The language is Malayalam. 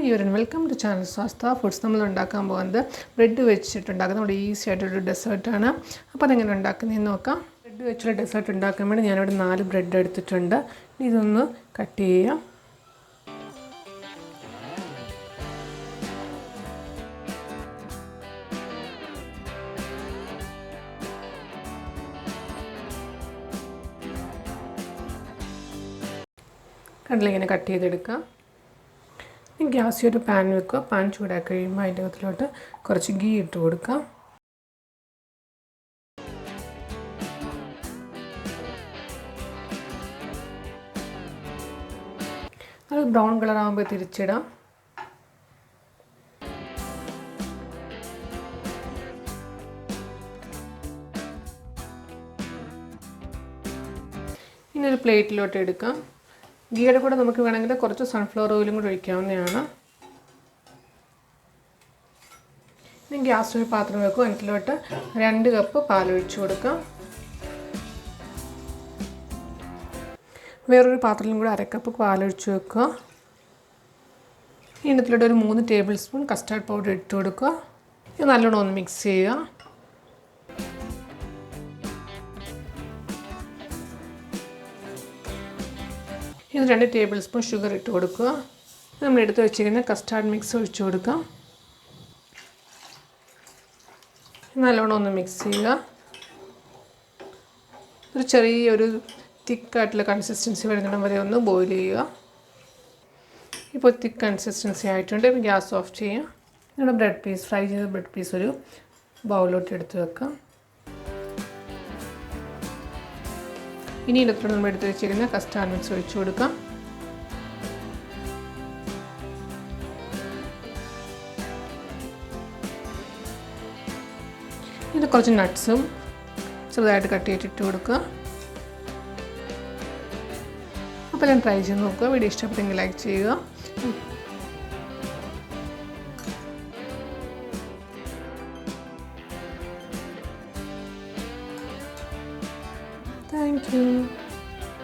Hi everyone, welcome to channel Swastha foods. നമ്മൾ ഉണ്ടാക്കാൻ പോകുന്നത് ബ്രെഡ് വെച്ചിട്ടുണ്ടാക്കുന്ന നമ്മുടെ ഈസി ആയിട്ടൊരു ഡെസേർട്ടാണ്. അപ്പോൾ അതെങ്ങനെ ഉണ്ടാക്കുന്നതെന്ന് നോക്കാം. ബ്രെഡ് വെച്ചുള്ള ഡെസേർട്ട് ഉണ്ടാക്കാൻ വേണ്ടി ഞാനിവിടെ 4 ബ്രെഡ് എടുത്തിട്ടുണ്ട്. ഇതൊന്ന് കട്ട് ചെയ്യാം. കണ്ടില്ല, ഇങ്ങനെ കട്ട് ചെയ്തെടുക്കാം. ഗ്യാസിൽ ഒരു പാൻ വെക്കുക. പാൻ ചൂടാക്കി കഴിയുമ്പോൾ അതിൻ്റെ അകത്തിലോട്ട് കുറച്ച് ഗീ ഇട്ട് കൊടുക്കാം. അത് ബ്രൗൺ കളർ ആകുമ്പോൾ തിരിച്ചിടാം. ഇനി ഒരു പ്ലേറ്റിലോട്ട് എടുക്കാം. ഗീയുടെ കൂടെ നമുക്ക് വേണമെങ്കിൽ കുറച്ച് സൺഫ്ലവർ ഓയിലും കൂടി ഒഴിക്കാവുന്നതാണ്. ഇനി ഗ്യാസ് ഒരു പാത്രം വെക്കും. അതിലോട്ട് 2 കപ്പ് പാലൊഴിച്ച് കൊടുക്കാം. വേറൊരു പാത്രത്തിലും കൂടി 1/2 കപ്പ് പാലൊഴിച്ച് വെക്കുക. ഇതിനകത്തിലോട്ട് ഒരു 3 ടേബിൾ സ്പൂൺ കസ്റ്റാർഡ് പൗഡർ ഇട്ട് കൊടുക്കുക. ഇത് നല്ലോണം ഒന്ന് മിക്സ് ചെയ്യുക. ഇത് 2 ടേബിൾ സ്പൂൺ ഷുഗർ ഇട്ട് കൊടുക്കുക. നമ്മൾ എടുത്ത് വെച്ചിരിക്കുന്ന കസ്റ്റാർഡ് മിക്സ് ഒഴിച്ച് കൊടുക്കാം. നല്ലോണം ഒന്ന് മിക്സ് ചെയ്യുക. ഒരു ചെറിയൊരു തിക്കായിട്ടുള്ള കൺസിസ്റ്റൻസി വരുന്നിടം വരെ ഒന്ന് ബോയിൽ ചെയ്യുക. ഇപ്പോൾ തിക്ക് കൺസിസ്റ്റൻസി ആയിട്ടുണ്ട്. ഗ്യാസ് ഓഫ് ചെയ്യുക. നമ്മുടെ ബ്രെഡ് പീസ്, ഫ്രൈ ചെയ്ത ബ്രെഡ് പീസ് ഒരു ബൗളിലോട്ട് എടുത്ത് വെക്കാം. ഇനി ഇതിലൂടെ നമ്മൾ എടുത്ത് വെച്ചിരിക്കുന്ന കസ്റ്റാർഡ് മിക്സ് ഒഴിച്ചു കൊടുക്കാം. ഇത് കുറച്ച് നട്ട്സും ചെറുതായിട്ട് കട്ട് ചെയ്തിട്ട് കൊടുക്കുക. അപ്പോൾ ഞാൻ ട്രൈ ചെയ്ത് നോക്കുക. വീഡിയോ ഇഷ്ടപ്പെട്ടെങ്കിൽ ലൈക്ക് ചെയ്യുക. Thank you.